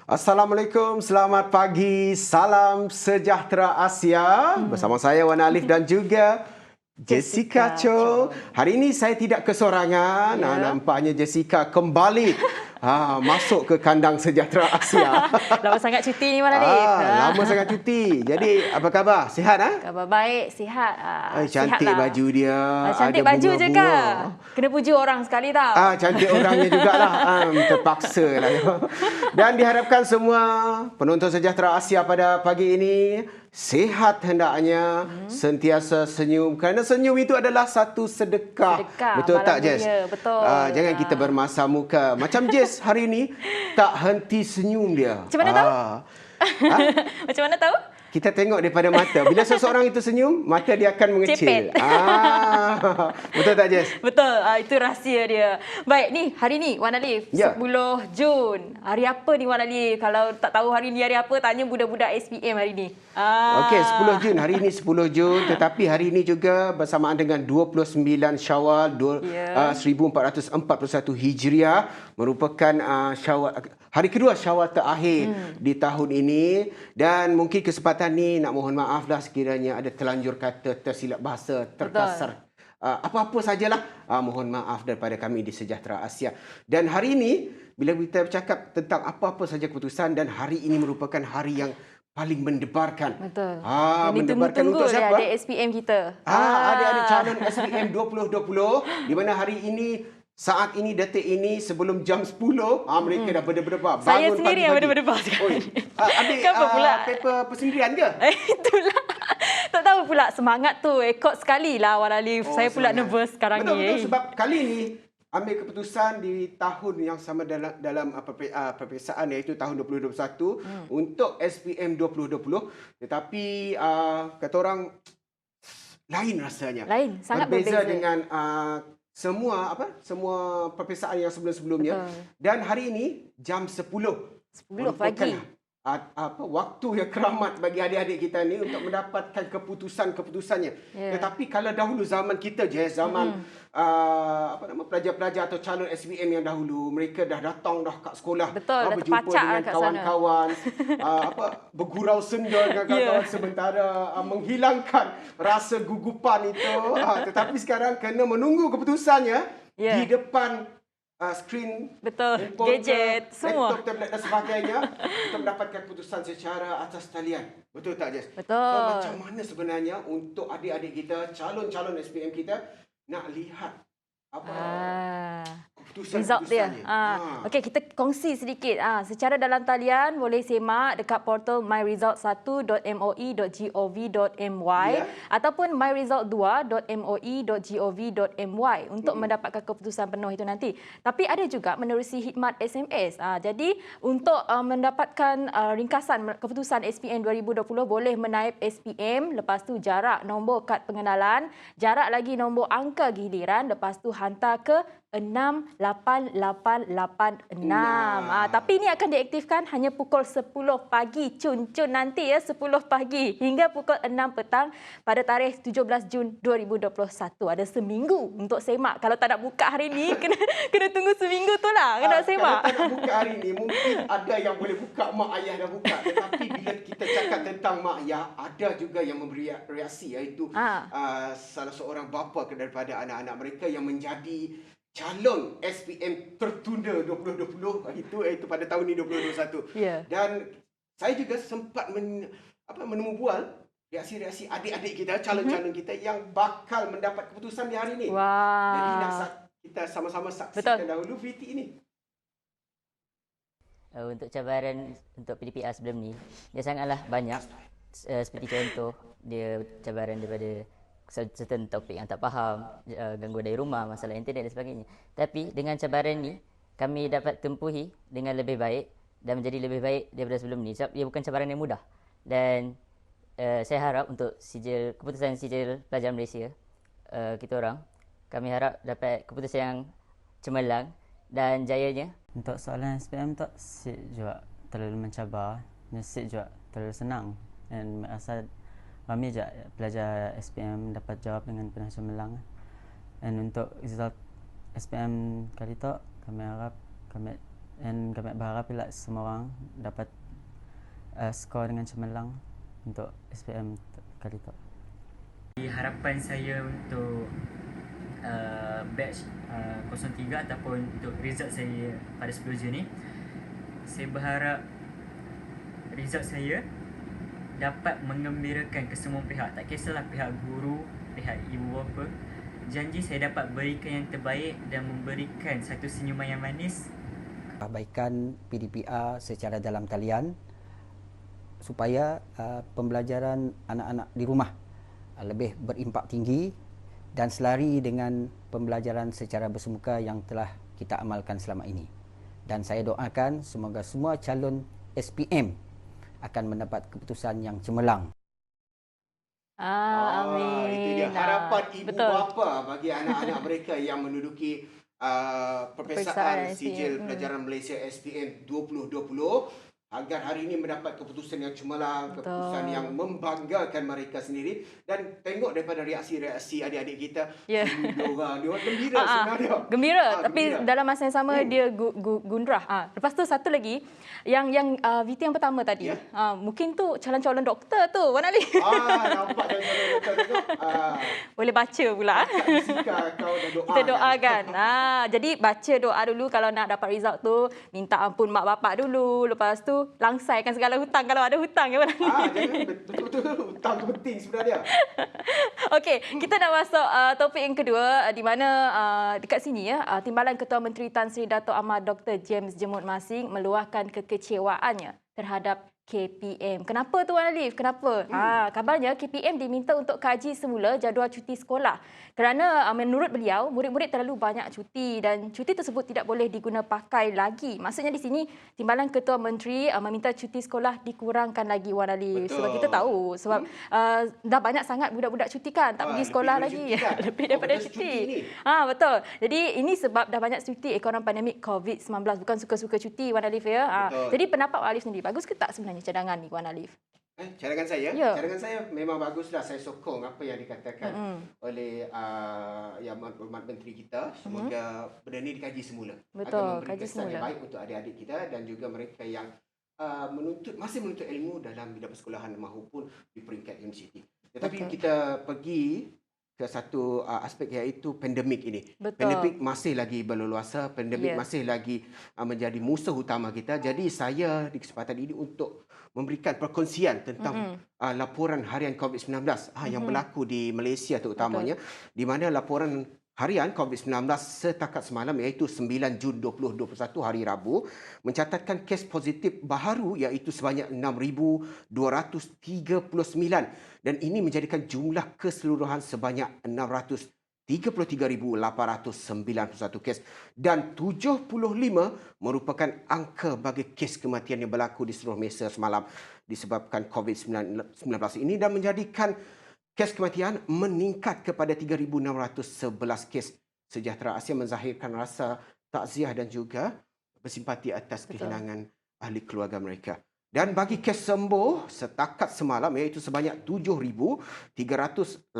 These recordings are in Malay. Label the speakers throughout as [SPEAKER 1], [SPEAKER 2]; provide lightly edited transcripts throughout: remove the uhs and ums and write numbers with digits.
[SPEAKER 1] Assalamualaikum, selamat pagi, salam sejahtera Asia. Bersama saya Wan Alif dan juga Jessica Cho. Hari ini saya tidak kesorangan. Nampaknya Jessica kembali masuk ke kandang sejahtera Asia.
[SPEAKER 2] Lama sangat cuti ni Wan Alif.
[SPEAKER 1] Lama sangat cuti. Jadi apa khabar? Sihat?
[SPEAKER 2] Khabar baik, sihat.
[SPEAKER 1] Cantik
[SPEAKER 2] sihat
[SPEAKER 1] baju dia.
[SPEAKER 2] Cantik
[SPEAKER 1] ada
[SPEAKER 2] baju je
[SPEAKER 1] bunga-bunga.
[SPEAKER 2] Kak. Kena puja orang sekali tau.
[SPEAKER 1] Cantik orangnya jugalah. Terpaksa lah. Dan diharapkan semua penonton sejahtera Asia pada pagi ini sihat hendaknya, sentiasa senyum. Kerana senyum itu adalah satu sedekah. Betul tak, Jess?
[SPEAKER 2] Betul.
[SPEAKER 1] Jangan kita bermasa muka. Macam Jess hari ini tak henti senyum dia.
[SPEAKER 2] Macam mana tahu? Macam mana tahu?
[SPEAKER 1] Kita tengok daripada mata. Bila seseorang itu senyum, mata dia akan mengecil. Betul tak, Jess?
[SPEAKER 2] Betul. Itu rahsia dia. Baik, ni hari ni Wan Alif, 10 Jun. Hari apa ni Wan Alif? Kalau tak tahu hari ni hari apa, tanya budak-budak SPM hari ni.
[SPEAKER 1] Okey, 10 Jun. Hari ini 10 Jun. Tetapi hari ini juga bersamaan dengan 29 Syawal 1441 Hijriah. Merupakan hari kedua Syawal terakhir di tahun ini. Dan mungkin kesempatan ni nak mohon maaf lah sekiranya ada terlanjur kata, tersilap bahasa, terkasar. Apa-apa sajalah. Mohon maaf daripada kami di Sejahtera Asia. Dan hari ini, bila kita bercakap tentang apa-apa saja keputusan, dan hari ini merupakan hari yang paling mendebarkan.
[SPEAKER 2] Betul.
[SPEAKER 1] Mendebarkan untuk siapa?
[SPEAKER 2] Adik SPM kita.
[SPEAKER 1] Adik-adik calon SPM 2020. Di mana hari ini, saat ini, detik ini, sebelum jam 10, mereka dah berdebar.
[SPEAKER 2] Saya sendiri yang berdebar sekarang.
[SPEAKER 1] Ambil paper persendirian ke?
[SPEAKER 2] Itulah. Tak tahu pula semangat tu. Ekor sekali lah Wan Alif. Saya pula nervous sekarang ni.
[SPEAKER 1] Betul, sebab kali ni ambil keputusan di tahun yang sama dalam peperiksaan, iaitu tahun 2021 untuk SPM 2020. Tetapi kata orang lain rasanya.
[SPEAKER 2] Sangat berbeza
[SPEAKER 1] dengan semua peperiksaan yang sebelum-sebelumnya. Dan hari ini jam 10
[SPEAKER 2] pagi.
[SPEAKER 1] Waktu yang keramat bagi adik-adik kita ni untuk mendapatkan keputusan-keputusannya. Tetapi kalau dahulu zaman kita je, zaman pelajar-pelajar atau calon SPM yang dahulu, mereka dah datang dah kat sekolah, berjumpa dengan kawan-kawan, bergurau senda dengan kawan-kawan sementara menghilangkan rasa gugupan itu. Tetapi sekarang kena menunggu keputusannya di depan skrin,
[SPEAKER 2] gadget, semua,
[SPEAKER 1] laptop, tablet dan sebagainya untuk mendapatkan keputusan secara atas talian. Betul tak, Jess?
[SPEAKER 2] Betul.
[SPEAKER 1] So, macam mana sebenarnya untuk adik-adik kita, calon-calon SPM kita nak lihat
[SPEAKER 2] result dia. Okey, kita kongsi sedikit. Secara dalam talian boleh semak dekat portal myresult1.moi.gov.my ataupun myresult2.moi.gov.my untuk mendapatkan keputusan penuh itu nanti. Tapi ada juga menerusi khidmat SMS. Jadi untuk mendapatkan ringkasan keputusan SPM 2020 boleh menaip SPM, lepas tu jarak nombor kad pengenalan, jarak lagi nombor angka giliran, lepas tu hantar ke 68886. Tapi ini akan diaktifkan hanya pukul 10 pagi. Cun nanti 10 pagi hingga pukul 6 petang pada tarikh 17 Jun 2021. Ada seminggu untuk semak. Kalau tak nak buka hari ni, kena tunggu seminggu tu lah. Kena semak.
[SPEAKER 1] Kalau tak nak buka hari ni, mungkin ada yang boleh buka, mak ayah dah buka. Tetapi bila kita cakap tentang mak ayah, ada juga yang memberi reaksi, iaitu salah seorang bapa daripada anak-anak mereka yang menjadi calon SPM tertunda 2020 iaitu pada tahun ini 2021. Dan saya juga sempat menemu bual reaksi-reaksi adik-adik kita, calon-calon kita yang bakal mendapat keputusan di hari ini. Jadi nak kita sama-sama saksikan dahulu VT ini.
[SPEAKER 3] Untuk cabaran untuk PDPR sebelum ni, dia sangatlah banyak. Seperti contoh, dia cabaran daripada certain topik yang tak faham, gangguan dari rumah, masalah internet dan sebagainya. Tapi dengan cabaran ni, kami dapat tempuhi dengan lebih baik dan menjadi lebih baik daripada sebelum ni. Sebab ia bukan cabaran yang mudah. Dan saya harap untuk keputusan sijil pelajar Malaysia, kita orang, kami harap dapat keputusan yang cemerlang dan jayanya.
[SPEAKER 4] Untuk soalan SPM tak juga terlalu mencabar, nasib juga terlalu senang. Dan rasa ramai je pelajar SPM dapat jawab dengan penuh cemerlang. Dan untuk result SPM kali tu, kami harap kami Dan kami berharap pula semua orang dapat skor dengan cemerlang untuk SPM kali itu.
[SPEAKER 5] Harapan saya untuk batch 03 ataupun untuk result saya pada 10 Jun ni, saya berharap result saya dapat mengembirakan kesemua pihak, tak kisahlah pihak guru, pihak ibu bapa. Janji saya dapat berikan yang terbaik dan memberikan satu senyuman yang manis
[SPEAKER 6] perbaikan PDPR secara dalam talian supaya pembelajaran anak-anak di rumah lebih berimpak tinggi dan selari dengan pembelajaran secara bersemuka yang telah kita amalkan selama ini. Dan saya doakan semoga semua calon SPM akan mendapat keputusan yang cemerlang.
[SPEAKER 2] Amin.
[SPEAKER 1] Itu dia harapan ibu
[SPEAKER 2] Betul.
[SPEAKER 1] bapa bagi anak-anak mereka yang menduduki
[SPEAKER 2] Peperiksaan
[SPEAKER 1] peperiksaan sijil
[SPEAKER 2] SPM.
[SPEAKER 1] pelajaran Malaysia SPM 2020 agar hari ini mendapat keputusan yang cemerlang,
[SPEAKER 2] Betul.
[SPEAKER 1] keputusan yang membanggakan mereka sendiri. Dan tengok daripada reaksi-reaksi adik-adik kita,
[SPEAKER 2] Ya.
[SPEAKER 1] diorang gembira sebenarnya.
[SPEAKER 2] Gembira, tapi
[SPEAKER 1] gembira.
[SPEAKER 2] dalam masa yang sama dia gundrah. Lepas tu satu lagi yang VT yang pertama tadi.
[SPEAKER 1] Ya.
[SPEAKER 2] Mungkin tu calon-calon doktor tu, Wan Ali.
[SPEAKER 1] Nampak jalan-jalan tengok.
[SPEAKER 2] Boleh baca pula.
[SPEAKER 1] Jika kau dah doa.
[SPEAKER 2] Kita doakan. Jadi baca doa dulu kalau nak dapat result tu, minta ampun mak bapak dulu. Lepas tu langsaikan segala hutang kalau ada hutang ya Wan Ali.
[SPEAKER 1] Jangan betul-betul hutang tu penting sebenarnya.
[SPEAKER 2] Okey, kita nak masuk topik yang kedua di mana dekat sini ya, Timbalan Ketua Menteri Tan Sri Dato' Ahmad Dr. James Jemut Masing meluahkan kekecewaannya terhadap KPM. Kenapa tu Wan Alif? Kenapa? Kabarnya KPM diminta untuk kaji semula jadual cuti sekolah kerana menurut beliau murid-murid terlalu banyak cuti dan cuti tersebut tidak boleh diguna pakai lagi. Maksudnya di sini Timbalan Ketua Menteri meminta cuti sekolah dikurangkan lagi Wan Alif.
[SPEAKER 1] Betul.
[SPEAKER 2] Sebab kita tahu sebab dah banyak sangat budak-budak cuti kan, tak pergi sekolah
[SPEAKER 1] lebih
[SPEAKER 2] lagi.
[SPEAKER 1] cuti kan?
[SPEAKER 2] Lebih daripada
[SPEAKER 1] betul
[SPEAKER 2] cuti.
[SPEAKER 1] ni.
[SPEAKER 2] Betul. Jadi ini sebab dah banyak cuti ekonomi pandemik COVID-19, bukan suka-suka cuti Wan Alif ya.
[SPEAKER 1] Betul.
[SPEAKER 2] Jadi pendapat Wan Alif sendiri bagus ke tak sebenarnya cadangan ni Wan Alif?
[SPEAKER 1] Cadangan saya?
[SPEAKER 2] Ya.
[SPEAKER 1] Cadangan saya memang baguslah. Saya sokong apa yang dikatakan oleh Yang Berhormat Menteri kita. Semoga benda ni dikaji semula.
[SPEAKER 2] Betul,
[SPEAKER 1] Agar memberi
[SPEAKER 2] kaji
[SPEAKER 1] kesan yang
[SPEAKER 2] semula.
[SPEAKER 1] baik untuk adik-adik kita dan juga mereka yang masih menuntut ilmu dalam bidang persekolahan maupun di peringkat universiti. Tetapi
[SPEAKER 2] Betul.
[SPEAKER 1] kita pergi ke satu aspek iaitu pandemik ini.
[SPEAKER 2] Betul.
[SPEAKER 1] Pandemik masih lagi berleluasa, pandemik
[SPEAKER 2] Ya.
[SPEAKER 1] masih lagi menjadi musuh utama kita. Jadi saya di kesempatan ini untuk memberikan perkongsian tentang laporan harian COVID-19 yang berlaku di Malaysia terutamanya, di mana laporan harian COVID-19 setakat semalam iaitu 9 Jun 2021 hari Rabu mencatatkan kes positif baharu iaitu sebanyak 6,239 dan ini menjadikan jumlah keseluruhan sebanyak 633,891 kes dan 75 merupakan angka bagi kes kematian yang berlaku di seluruh Malaysia semalam disebabkan COVID-19 ini dan menjadikan kes kematian meningkat kepada 3,611 kes. Sejahtera Asia menzahirkan rasa takziah dan juga bersimpati atas kehilangan ahli keluarga mereka. Dan bagi kes sembuh setakat semalam iaitu sebanyak 7,386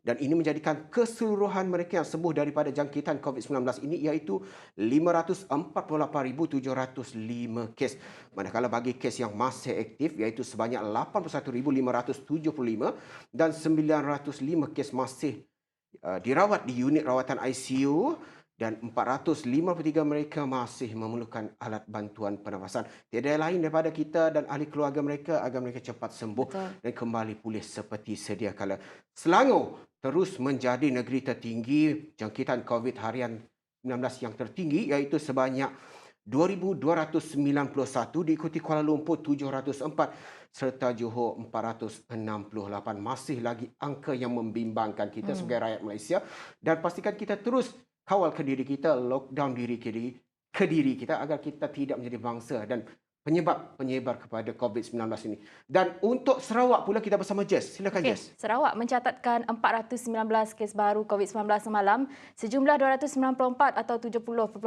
[SPEAKER 1] dan ini menjadikan keseluruhan mereka yang sembuh daripada jangkitan COVID-19 ini iaitu 548,705 kes. Manakala bagi kes yang masih aktif iaitu sebanyak 81,575 dan 905 kes masih dirawat di unit rawatan ICU dan 453 mereka masih memerlukan alat bantuan pernafasan. Tiada lain daripada kita dan ahli keluarga mereka agar mereka cepat sembuh dan kembali pulih seperti sedia kala. Selangor terus menjadi negeri tertinggi jangkitan COVID harian 19 yang tertinggi iaitu sebanyak 2,291 diikuti Kuala Lumpur 704 serta Johor 468. Masih lagi angka yang membimbangkan kita sebagai rakyat Malaysia dan pastikan kita terus kawal ke diri kita, lockdown diri ke diri kita agar kita tidak menjadi bangsa dan penyebar kepada COVID-19 ini. Dan untuk Sarawak pula kita bersama Jess. Silakan Jess.
[SPEAKER 2] Sarawak mencatatkan 419 kes baru COVID-19 semalam. Sejumlah 294 atau 70.17%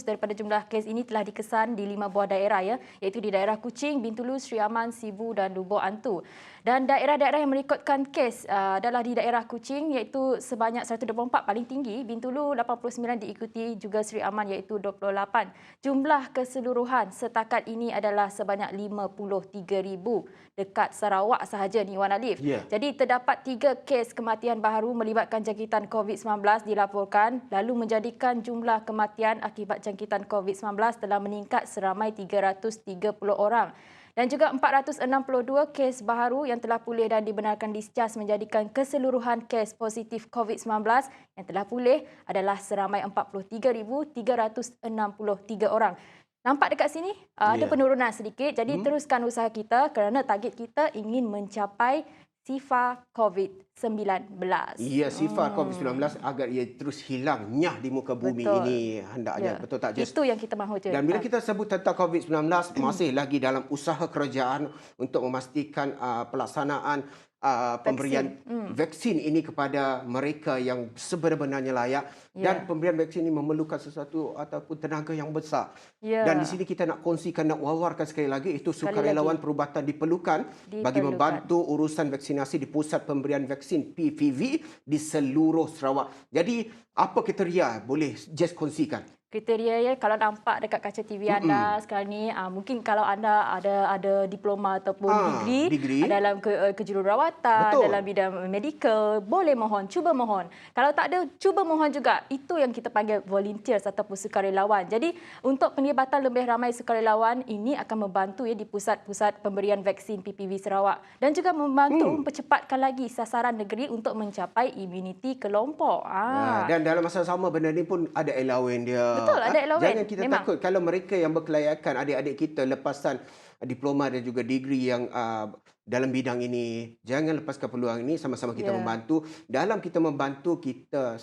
[SPEAKER 2] daripada jumlah kes ini telah dikesan di 5 buah daerah iaitu di daerah Kuching, Bintulu, Sri Aman, Sibu dan Lubuk Antu. Dan daerah-daerah yang merekodkan kes adalah di daerah Kuching iaitu sebanyak 124 paling tinggi, Bintulu 89 diikuti juga Seri Aman iaitu 28. Jumlah keseluruhan setakat ini adalah sebanyak 53,000 dekat Sarawak sahaja ni Wan Alif.
[SPEAKER 1] Ya.
[SPEAKER 2] Jadi terdapat 3 kes kematian baharu melibatkan jangkitan COVID-19 dilaporkan lalu menjadikan jumlah kematian akibat jangkitan COVID-19 telah meningkat seramai 330 orang. Dan juga 462 kes baharu yang telah pulih dan dibenarkan discas menjadikan keseluruhan kes positif COVID-19 yang telah pulih adalah seramai 43,363 orang. Nampak dekat sini ada penurunan sedikit. Jadi teruskan usaha kita kerana target kita ingin mencapai sifar COVID-19.
[SPEAKER 1] Ya, sifar COVID-19 agar ia terus hilang nyah di muka bumi
[SPEAKER 2] Betul.
[SPEAKER 1] ini hendaknya. Betul tak, Jess?
[SPEAKER 2] Itu yang kita mahu je.
[SPEAKER 1] Dan bila kita sebut tentang COVID-19, masih lagi dalam usaha kerajaan untuk memastikan pelaksanaan pemberian vaksin ini kepada mereka yang sebenar-benarnya layak. Dan pemberian vaksin ini memerlukan sesuatu ataupun tenaga yang besar. Dan di sini kita nak kongsikan, nak wawarkan sekali lagi, itu sukarelawan perubatan diperlukan bagi membantu urusan vaksinasi di pusat pemberian vaksin PVV di seluruh Sarawak. Jadi, apa kriteria boleh Jess kongsikan?
[SPEAKER 2] Kriteria ya, kalau nampak dekat kaca TV anda sekarang ni, mungkin kalau anda ada diploma ataupun degree dalam kejururawatan,
[SPEAKER 1] Betul.
[SPEAKER 2] dalam bidang medical, boleh mohon, cuba mohon. Kalau tak ada, cuba mohon juga. Itu yang kita panggil volunteers ataupun sukarelawan. Jadi untuk penglibatan lebih ramai sukarelawan ini akan membantu ya di pusat-pusat pemberian vaksin PPV Sarawak dan juga membantu mempercepatkan lagi sasaran negeri untuk mencapai imuniti kelompok.
[SPEAKER 1] Dan dalam masa sama benda ni pun ada allowance dia.
[SPEAKER 2] Betul, ada allowance.
[SPEAKER 1] Jangan kita
[SPEAKER 2] Memang.
[SPEAKER 1] takut kalau mereka yang berkelayakan, adik-adik kita lepasan diploma dan juga degree yang dalam bidang ini, jangan lepaskan peluang ini. Sama-sama kita membantu. Dalam kita membantu, kita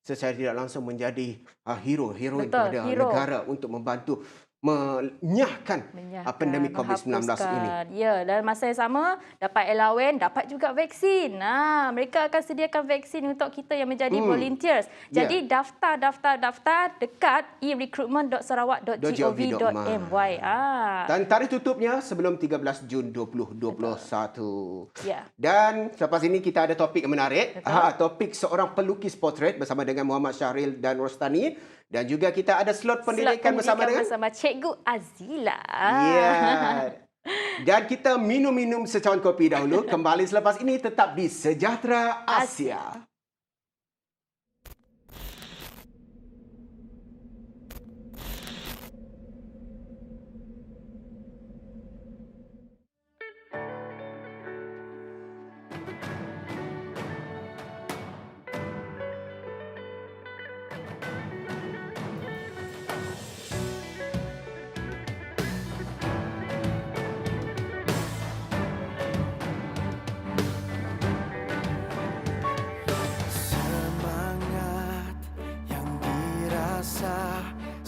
[SPEAKER 1] secara tidak langsung menjadi hero kepada negara untuk membantu menyahkan pandemik COVID-19 ini.
[SPEAKER 2] Ya, dalam masa yang sama dapat allowance, dapat juga vaksin. Mereka akan sediakan vaksin untuk kita yang menjadi volunteers. Jadi daftar dekat e-recruitment.sarawak.gov.my.
[SPEAKER 1] Dan tarikh tutupnya sebelum 13 Jun 2021.
[SPEAKER 2] Ya.
[SPEAKER 1] Dan selepas ini kita ada topik yang menarik. Topik seorang pelukis portret bersama dengan Muhammad Syahril dan Rostani. Dan juga kita ada slot pendidikan bersama
[SPEAKER 2] Cikgu Azila.
[SPEAKER 1] Ya. Dan kita minum-minum secawan kopi dahulu. Kembali selepas ini tetap di Sejahtera Asia.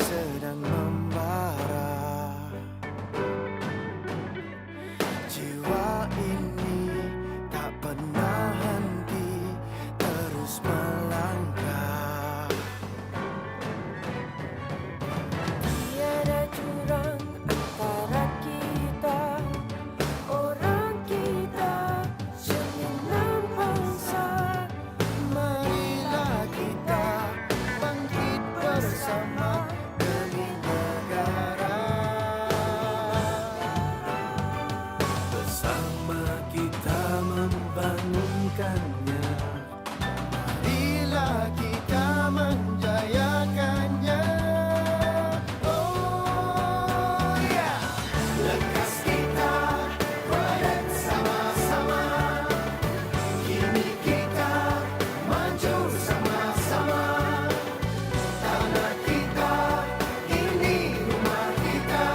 [SPEAKER 7] Sedang membara, jiwa ini tak pernah henti, terus melangkah. Tiada jurang antara kita, orang kita sembilan bangsa. Marilah kita bangkit bersama demi negara. Bersama kita membangunkannya. Marilah kita menjayakannya. Oh ya, lekas kita projek sama-sama. Kini kita maju sama-sama. Tanah kita, ini rumah kita.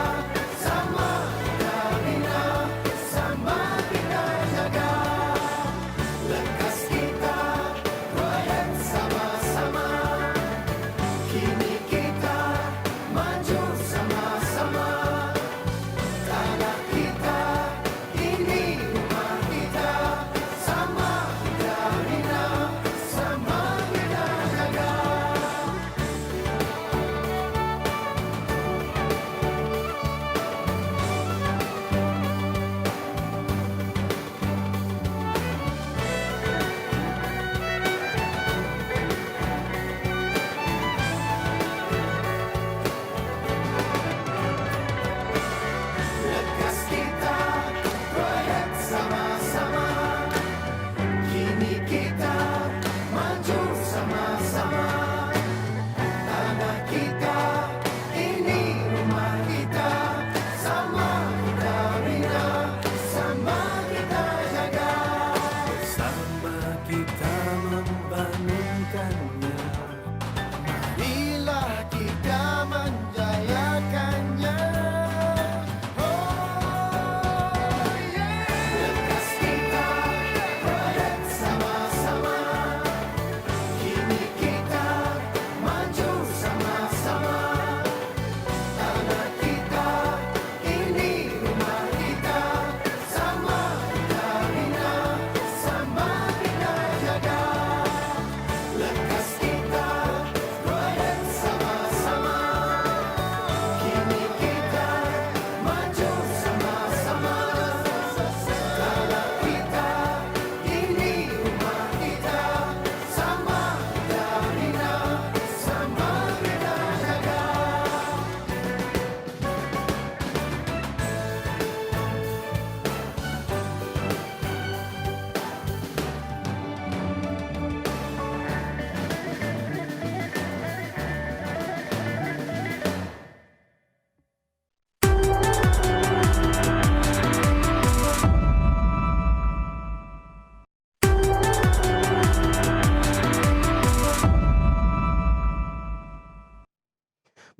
[SPEAKER 7] Sama kita bina, sama kita jaga. Lekas kita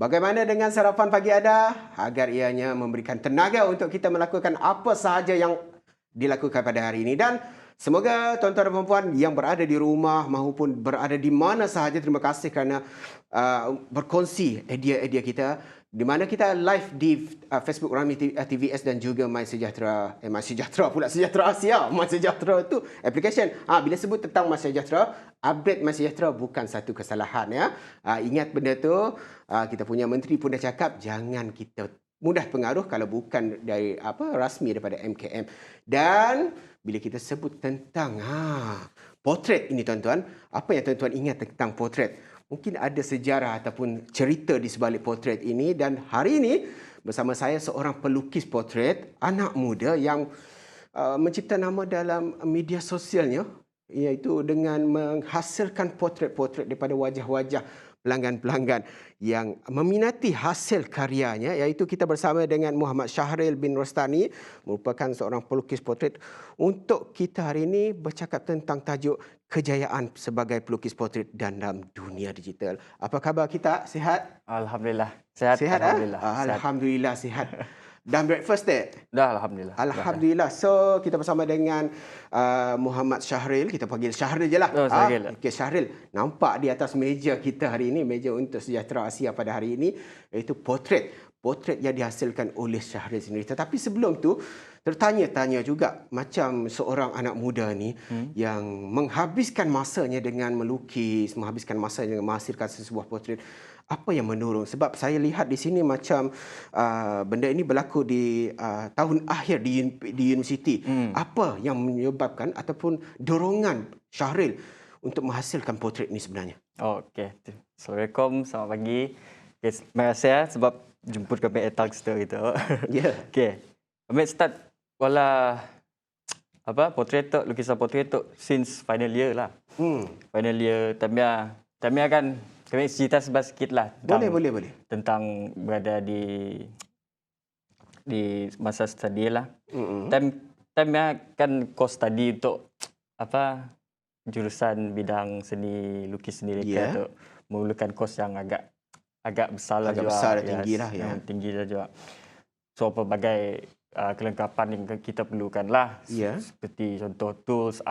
[SPEAKER 1] Bagaimana dengan sarapan pagi anda? Agar ianya memberikan tenaga untuk kita melakukan apa sahaja yang dilakukan pada hari ini. Dan semoga tuan-tuan dan puan-puan yang berada di rumah maupun berada di mana sahaja, terima kasih kerana berkongsi idea-idea kita, di mana kita live di Facebook Rami TVS dan juga My Sejahtera. My Sejahtera pula, Sejahtera Asia. My Sejahtera tu application. Bila sebut tentang My Sejahtera, upgrade My Sejahtera bukan satu kesalahan ya. Ingat benda tu. Kita punya menteri pun dah cakap jangan kita mudah pengaruh kalau bukan dari rasmi daripada MKM. Dan bila kita sebut tentang potret ini tuan-tuan, apa yang tuan-tuan ingat tentang potret? Mungkin ada sejarah ataupun cerita di sebalik potret ini, dan hari ini bersama saya seorang pelukis potret anak muda yang mencipta nama dalam media sosialnya, iaitu dengan menghasilkan potret-potret daripada wajah-wajah pelanggan-pelanggan yang meminati hasil karyanya, iaitu kita bersama dengan Muhammad Syahril bin Rostani, merupakan seorang pelukis potret, untuk kita hari ini bercakap tentang tajuk kejayaan sebagai pelukis potret dalam dunia digital. Apa khabar kita? Sihat?
[SPEAKER 8] Alhamdulillah. Sihat?
[SPEAKER 1] Sihat?
[SPEAKER 8] Alhamdulillah.
[SPEAKER 1] Alhamdulillah sihat. Dah breakfast tak?
[SPEAKER 8] Dah, Alhamdulillah.
[SPEAKER 1] Alhamdulillah. So, kita bersama dengan Muhammad Syahril. Kita panggil Syahril je lah.
[SPEAKER 8] Oh, Syahril.
[SPEAKER 1] Okey, Syahril. Nampak di atas meja kita hari ini, meja untuk Sejahtera Asia pada hari ini, iaitu potret. Potret yang dihasilkan oleh Syahril sendiri. Tetapi sebelum tu, tertanya-tanya juga macam seorang anak muda ni yang menghabiskan masanya dengan melukis, menghabiskan masanya dengan menghasilkan sebuah potret. Apa yang mendorong? Sebab saya lihat di sini macam benda ini berlaku di tahun akhir di universiti. Apa yang menyebabkan ataupun dorongan Syahril untuk menghasilkan potret ini sebenarnya?
[SPEAKER 8] Oh, okey. Assalamualaikum, selamat pagi. Okay, terima kasih sebab jemput kami datang situ gitu.
[SPEAKER 1] Ya.
[SPEAKER 8] Okey. Kami start potret tu, lukisan potret tu since final year lah. Final year Tamia kan kami cerita sikit lah.
[SPEAKER 1] Boleh.
[SPEAKER 8] Tentang berada di masa study lah. Tamia kan course study untuk jurusan bidang seni lukis sendiri untuk memerlukan kos yang agak besar lah
[SPEAKER 1] Agak
[SPEAKER 8] juga.
[SPEAKER 1] besar dan tinggi lah, ya.
[SPEAKER 8] Tinggi lah juga. So pelbagai kelengkapan yang kita perlukan lah.
[SPEAKER 1] Ya.
[SPEAKER 8] Seperti contoh tools,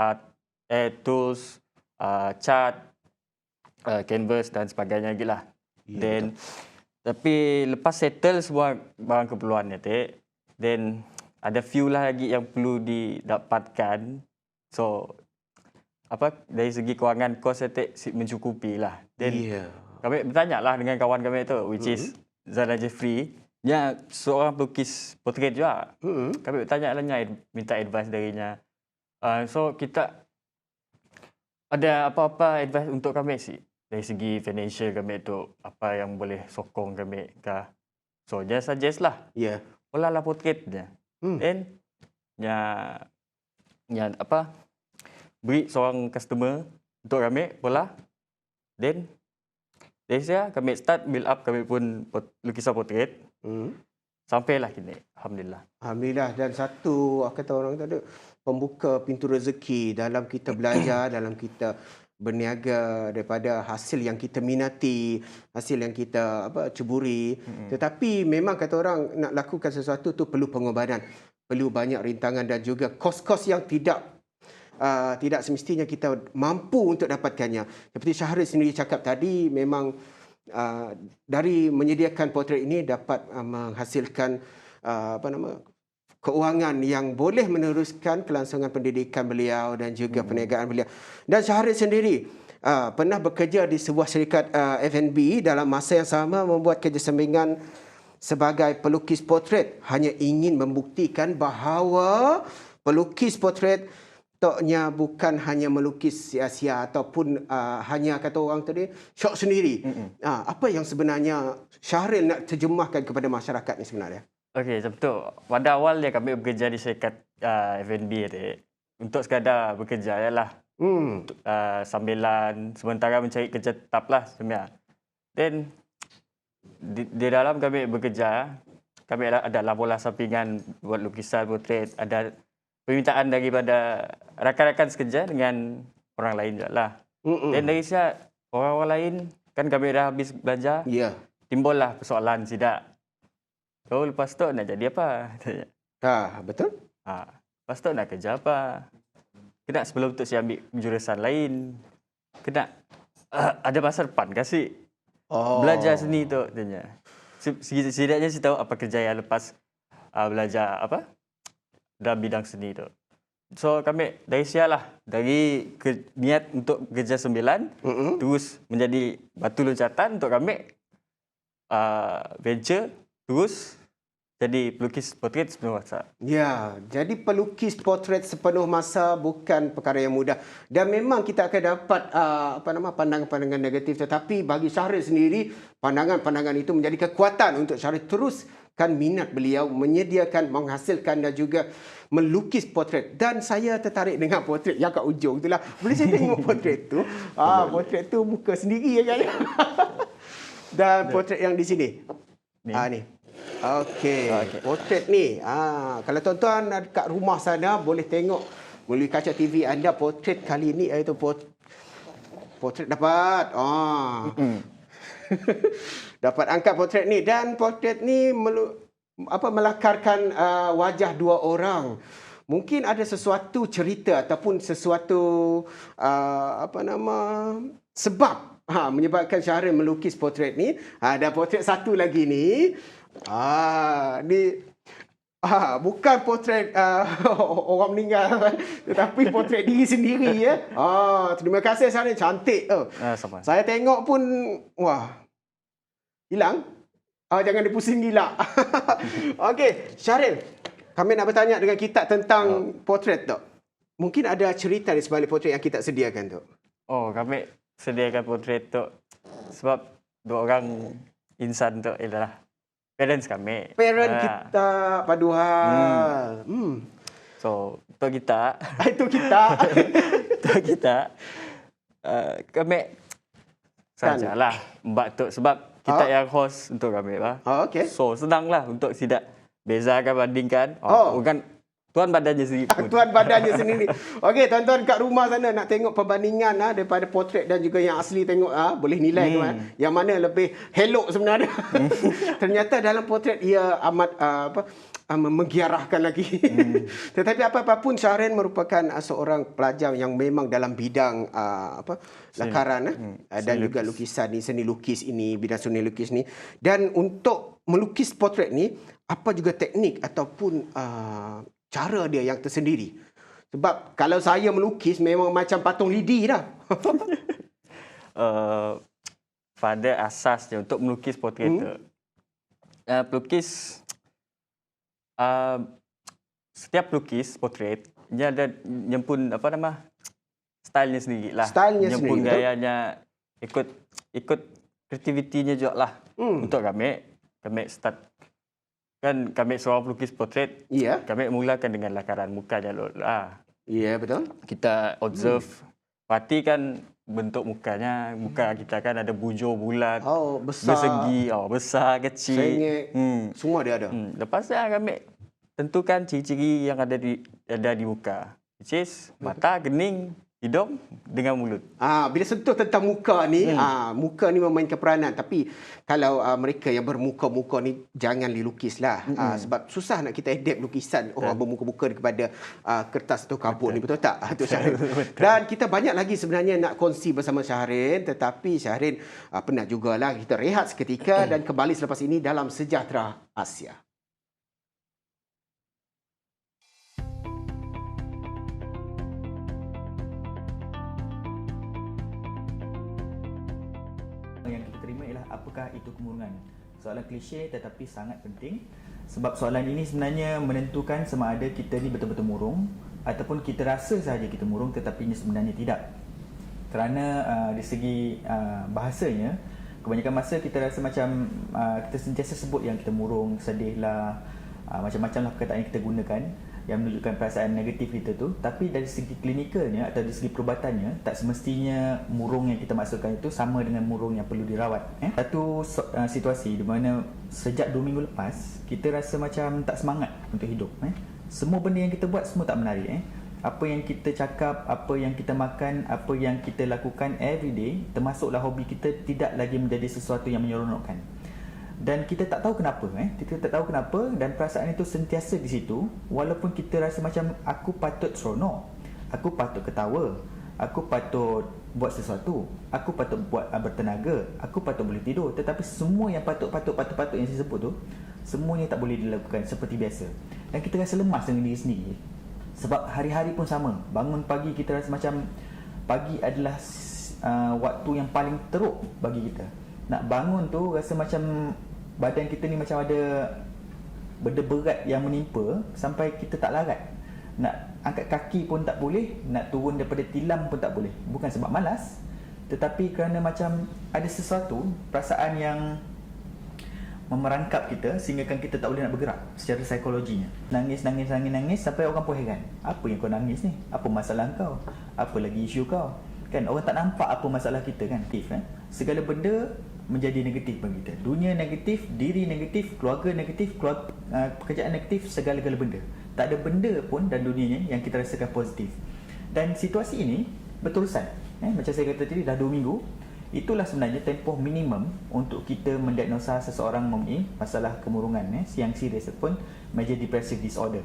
[SPEAKER 8] chart, canvas dan sebagainya lagi lah.
[SPEAKER 1] Ya,
[SPEAKER 8] Tapi lepas settle semua barang keperluan ni, then ada few lah lagi yang perlu didapatkan. So dari segi kewangan kos mencukupi lah. Then kami bertanya lah dengan kawan kami tu, which is Zana Jeffrey. Dia seorang pelukis potret juga. Kami bertanya lah, minta advice darinya. So kita ada apa-apa advice untuk kami sih. Dari segi financial kami tu, apa yang boleh sokong kami kah. So dia suggest lah.
[SPEAKER 1] Ya.
[SPEAKER 8] Olah potret dia. Then beri seorang customer untuk kami pola. Then dari saya kami start build up kami pun lukisan potret. Sampailah kini. Alhamdulillah.
[SPEAKER 1] Alhamdulillah. Dan satu kata orang tadi, pembuka pintu rezeki dalam kita belajar, dalam kita berniaga daripada hasil yang kita minati, hasil yang kita ceburi. Tetapi memang kata orang nak lakukan sesuatu tu perlu pengorbanan, perlu banyak rintangan dan juga kos-kos yang tidak semestinya kita mampu untuk dapatkannya. Seperti Syahril sendiri cakap tadi, memang dari menyediakan potret ini dapat menghasilkan keuangan yang boleh meneruskan kelangsungan pendidikan beliau dan juga perniagaan beliau. Dan Syahril sendiri pernah bekerja di sebuah syarikat F&B, dalam masa yang sama membuat kerja sampingan sebagai pelukis potret, hanya ingin membuktikan bahawa pelukis potret toknya bukan hanya melukis sia-sia ataupun hanya kata orang tadi syok sendiri. Apa yang sebenarnya Syahril nak terjemahkan kepada masyarakat ni sebenarnya?
[SPEAKER 8] Okey, macam tu. Pada awal dia kami bekerja di syarikat F&B untuk sekadar bekerja ialah sambilan sementara mencari kerja tetap lah sebenarnya. Then di dalam kami bekerja, kami adalah bola sampingan buat lukisan potret, ada permintaan daripada rakan-rakan sekerja dengan orang lain juga lah. Dan dari saya orang-orang lain kan kami dah habis belajar.
[SPEAKER 1] Ya.
[SPEAKER 8] timbullah persoalan sidak. Oh, lepas tu nak jadi apa?
[SPEAKER 1] Betul?
[SPEAKER 8] Lepas tu nak kerja apa? Kena sebelum tu saya ambil jurusan lain. Kena ada masa depan kasih. Belajar seni tu tanya. Setidaknya saya tahu apa kerja yang lepas belajar apa dalam bidang seni tu. So kami dari sialah, dari niat untuk kerja 9 terus menjadi batu loncatan untuk kami venture terus jadi pelukis portret sepenuh masa.
[SPEAKER 1] Ya, jadi pelukis portret sepenuh masa bukan perkara yang mudah. Dan memang kita akan dapat pandangan-pandangan negatif, tetapi bagi Syahril sendiri pandangan-pandangan itu menjadi kekuatan untuk Syahril teruskan minat beliau menyediakan, menghasilkan dan juga melukis portret. Dan saya tertarik dengan portret yang kat ujung itulah. Boleh saya tengok portret tu? Portret tu muka sendiri kan. Dan portret yang di sini. Ni. Okey. Portret ni. Kalau tuan-tuan kat rumah sana boleh tengok melalui kaca TV anda portret kali ini iaitu portret dapat. Dapat angkat portret ni dan portret ni melakarkan wajah dua orang. Mungkin ada sesuatu cerita ataupun sesuatu sebab menyebabkan Syahril melukis portret ni. Dan portret satu lagi ni bukan portret orang meninggal tetapi portret diri sendiri ya. Terima kasih Syahril, cantik. Saya tengok pun hilang. Jangan dipusing gila. Okey, Syahril, kami nak bertanya dengan kita tentang portret tu. Mungkin ada cerita di sebalik portret yang kita sediakan tu.
[SPEAKER 8] Kami sediakan portret tu sebab dua orang insan tu ialah parents kami.
[SPEAKER 1] Parent kita paduhal.
[SPEAKER 8] So, untuk kita.
[SPEAKER 1] Itu kita.
[SPEAKER 8] Untuk kita. Kami sajalah mbak tu sebab kita yang host untuk kami lah.
[SPEAKER 1] Okey.
[SPEAKER 8] So, senanglah untuk tidak bezakan bandingkan. Bukan tuan badannya sendiri pun.
[SPEAKER 1] Tuan badannya sendiri. Okey, tuan-tuan kat rumah sana nak tengok perbandingan daripada portret dan juga yang asli, tengok boleh nilai tuan. Yang mana lebih helok sebenarnya. Ternyata dalam portret ia amat menggiarahkan lagi. Tetapi apa-apapun Syahril merupakan seorang pelajar yang memang dalam bidang lakaran dan juga lukisan ni, seni lukis ini, bidang seni lukis ni. Dan untuk melukis portret ni, apa juga teknik ataupun cara dia yang tersendiri. Sebab kalau saya melukis memang macam patung lidi dah.
[SPEAKER 8] Pada asasnya untuk melukis portret tu, pelukis setiap pelukis portret dia ada nyempun stylenya sendiri lah. Nyempun gayanya, ikut kreativitinya juga lah. Untuk kami start. Kan kami seorang pelukis portret, kami mulakan dengan lakaran mukanya lah.
[SPEAKER 1] Ya, betul.
[SPEAKER 8] Kita observe, perhatikan bentuk mukanya. Muka kita kan ada bujur bulat,
[SPEAKER 1] besar,
[SPEAKER 8] bersegi, besar, kecil.
[SPEAKER 1] Sengit, semua dia ada.
[SPEAKER 8] Lepas tu kami tentukan ciri-ciri yang ada di muka. Which is mata, kening, hidung dengan mulut.
[SPEAKER 1] Bila sentuh tentang muka ni, muka ni memainkan peranan. Tapi kalau mereka yang bermuka-muka ni jangan dilukislah. Sebab susah nak kita adapt lukisan orang bermuka-muka kepada kertas atau kapur ni, betul tak? Dan kita banyak lagi sebenarnya nak kongsi bersama Syahril, tetapi Syahril penat jugalah kita rehat seketika dan kembali selepas ini dalam Sejahtera Asia.
[SPEAKER 9] Yang kita terima ialah apakah itu kemurungan. Soalan klise tetapi sangat penting sebab soalan ini sebenarnya menentukan sama ada kita ni betul-betul murung ataupun kita rasa sahaja kita murung tetapi sebenarnya tidak. Kerana di segi bahasanya, kebanyakan masa kita rasa macam kita sentiasa sebut yang kita murung, sedihlah, macam-macam lah perkataan yang kita gunakan yang menunjukkan perasaan negatif kita tu. Tapi dari segi klinikalnya atau dari segi perubatannya, tak semestinya murung yang kita maksudkan itu sama dengan murung yang perlu dirawat. Satu situasi di mana sejak 2 minggu lepas kita rasa macam tak semangat untuk hidup. Semua benda yang kita buat semua tak menarik. Apa yang kita cakap, apa yang kita makan, apa yang kita lakukan every day, termasuklah hobi kita, tidak lagi menjadi sesuatu yang menyeronokkan. Dan kita tak tahu kenapa kita tak tahu kenapa, dan perasaan itu sentiasa di situ. Walaupun kita rasa macam aku patut seronok, aku patut ketawa, aku patut buat sesuatu, aku patut buat bertenaga, aku patut boleh tidur, tetapi semua yang patut yang saya sebut tu, semuanya tak boleh dilakukan seperti biasa. Dan kita rasa lemas dengan diri sendiri. Sebab hari-hari pun sama. Bangun pagi kita rasa macam pagi adalah waktu yang paling teruk bagi kita. Nak bangun tu rasa macam badan kita ni macam ada benda berat yang menimpa sampai kita tak larat. Nak angkat kaki pun tak boleh, nak turun daripada tilam pun tak boleh. Bukan sebab malas, tetapi kerana macam ada sesuatu, perasaan yang memerangkap kita sehingga kita tak boleh nak bergerak secara psikologinya. Nangis sampai orang pun heran. Apa yang kau nangis ni? Apa masalah kau? Apa lagi isu kau? Kan orang tak nampak apa masalah kita kan? Segala benda menjadi negatif bagi kita. Dunia negatif, diri negatif, keluarga negatif, pekerjaan negatif, segala-gala benda. Tak ada benda pun dalam dunia ni yang kita rasakan positif. Dan situasi ini berterusan. Macam saya kata tadi, dah 2 minggu. Itulah sebenarnya tempoh minimum untuk kita mendiagnosa seseorang mempunyai masalah kemurungan yang serius ataupun major depressive disorder.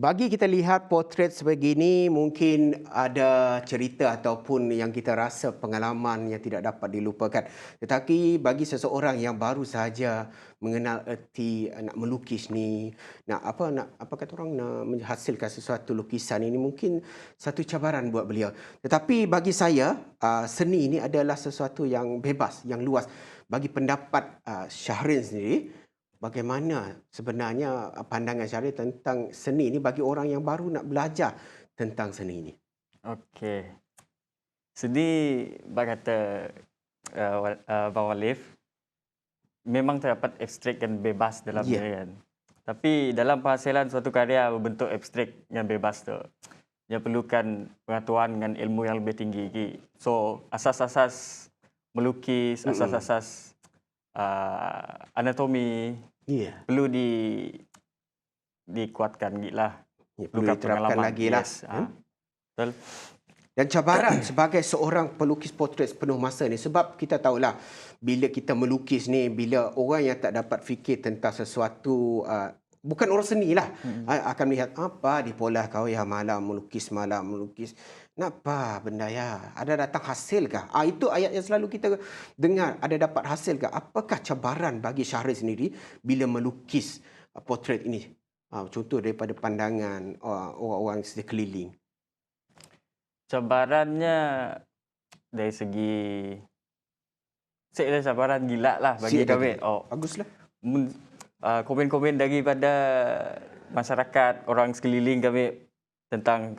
[SPEAKER 1] Bagi kita lihat potret sebegini, mungkin ada cerita ataupun yang kita rasa pengalaman yang tidak dapat dilupakan. Tetapi bagi seseorang yang baru sahaja mengenal erti nak melukis ni, nak kata orang, nak menghasilkan sesuatu lukisan ini, mungkin satu cabaran buat beliau. Tetapi bagi saya, seni ini adalah sesuatu yang bebas, yang luas. Bagi pendapat Syahrin sendiri, bagaimana sebenarnya pandangan Syahrir tentang seni ini bagi orang yang baru nak belajar tentang seni ini?
[SPEAKER 8] Okey. Seni, kata Abang Walif, memang terdapat abstrak dan bebas dalam dia kan. Tapi dalam penghasilan suatu karya berbentuk abstrak yang bebas tu, dia perlukan pengetahuan dengan ilmu yang lebih tinggi lagi. So, asas-asas melukis, asas-asas anatomi perlu dikuatkan lagi lah.
[SPEAKER 1] Perlu diterapkan lagi lah.
[SPEAKER 8] Betul.
[SPEAKER 1] Dan cabaran sebagai seorang pelukis potret penuh masa ni, sebab kita tahulah bila kita melukis ni, bila orang yang tak dapat fikir tentang sesuatu, bukan orang seni lah, akan melihat apa di pola kau ya malam melukis. Kenapa benda ya? Ada datang hasil kah? Itu ayat yang selalu kita dengar. Ada dapat hasil kah? Apakah cabaran bagi Syahrir sendiri bila melukis potret ini? Contoh daripada pandangan orang-orang sekeliling.
[SPEAKER 8] Cabarannya dari segi... Saya cabaran gila lah bagi kami.
[SPEAKER 1] Baguslah.
[SPEAKER 8] Komen-komen daripada masyarakat, orang sekeliling kami tentang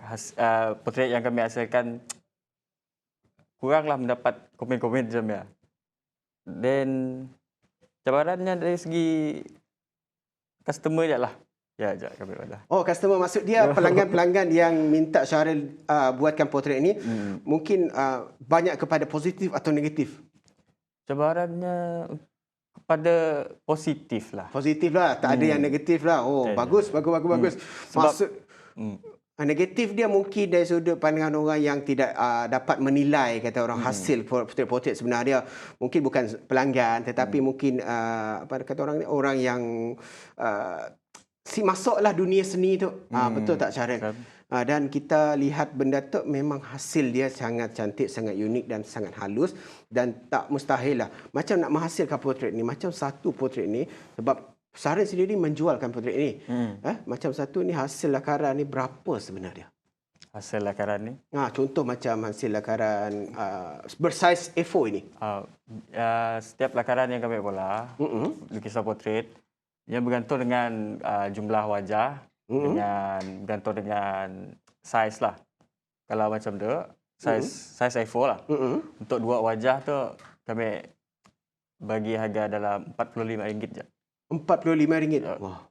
[SPEAKER 8] potret yang kami hasilkan, kuranglah mendapat komen-komen macam ya. Dan cabarannya dari segi customer je lah. Ya, kami ada.
[SPEAKER 1] Customer maksud dia pelanggan-pelanggan yang minta Syahrir buatkan potret ini, mungkin banyak kepada positif atau negatif?
[SPEAKER 8] Cabarannya kepada positif lah.
[SPEAKER 1] Positif lah, tak ada yang negatif lah. Bagus. Maksud negatif dia mungkin dari sudut pandangan orang yang tidak dapat menilai, kata orang, hasil potret sebenarnya. Mungkin bukan pelanggan, tetapi mungkin orang yang masuklah dunia seni tu. Betul tak Syahrir? Dan kita lihat benda tu memang hasil dia sangat cantik, sangat unik dan sangat halus, dan tak mustahil lah. Macam nak menghasilkan potret ni, macam satu potret ni, sebab Syahrir sendiri menjualkan potret ini. Macam satu ni hasil lakaran ni berapa sebenarnya?
[SPEAKER 8] Hasil lakaran ni?
[SPEAKER 1] Contoh macam hasil lakaran bersaiz A4 ini.
[SPEAKER 8] Setiap lakaran yang kami bola, lukisan potret, ia bergantung dengan jumlah wajah, bergantung dengan saiz lah. Kalau macam tu, saiz A4 lah. Untuk 2 wajah tu, kami bagi harga dalam RM45 je.
[SPEAKER 1] RM45. Wah.